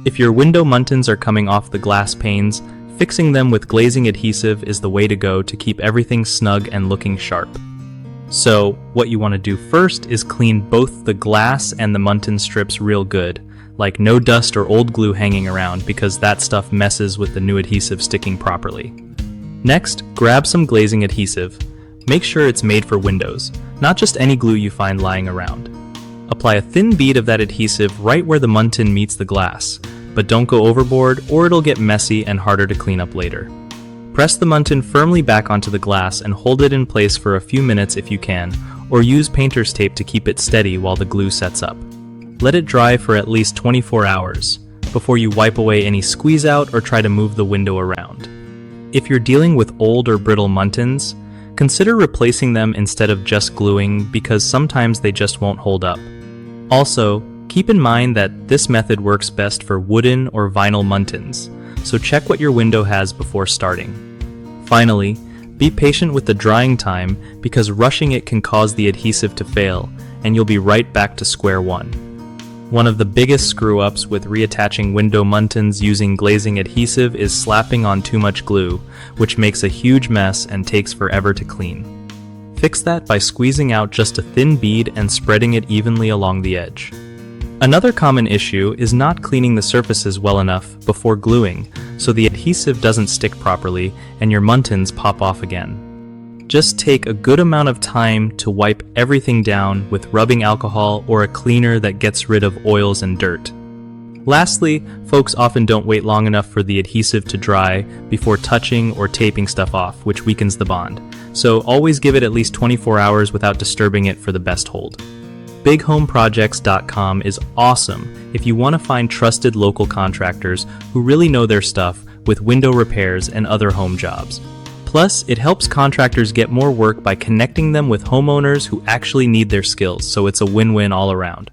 If your window muntins are coming off the glass panes, fixing them with glazing adhesive is the way to go to keep everything snug and looking sharp. So, what you want to do first is clean both the glass and the muntin strips real good, like no dust or old glue hanging around because that stuff messes with the new adhesive sticking properly. Next, grab some glazing adhesive. Make sure it's made for windows, not just any glue you find lying around. Apply a thin bead of that adhesive right where the muntin meets the glass, but don't go overboard or it'll get messy and harder to clean up later. Press the muntin firmly back onto the glass and hold it in place for a few minutes if you can, or use painter's tape to keep it steady while the glue sets up. Let it dry for at least 24 hours before you wipe away any squeeze out or try to move the window around. If you're dealing with old or brittle muntins, consider replacing them instead of just gluing because sometimes they just won't hold up. Also, keep in mind that this method works best for wooden or vinyl muntins, so check what your window has before starting. Finally, be patient with the drying time because rushing it can cause the adhesive to fail, and you'll be right back to square one. One of the biggest screw-ups with reattaching window muntins using glazing adhesive is slapping on too much glue, which makes a huge mess and takes forever to clean. Fix that by squeezing out just a thin bead and spreading it evenly along the edge. Another common issue is not cleaning the surfaces well enough before gluing, so the adhesive doesn't stick properly and your muntins pop off again. Just take a good amount of time to wipe everything down with rubbing alcohol or a cleaner that gets rid of oils and dirt. Lastly, folks often don't wait long enough for the adhesive to dry before touching or taping stuff off, which weakens the bond. So always give it at least 24 hours without disturbing it for the best hold. BigHomeProjects.com is awesome if you want to find trusted local contractors who really know their stuff with window repairs and other home jobs. Plus, it helps contractors get more work by connecting them with homeowners who actually need their skills, so it's a win-win all around.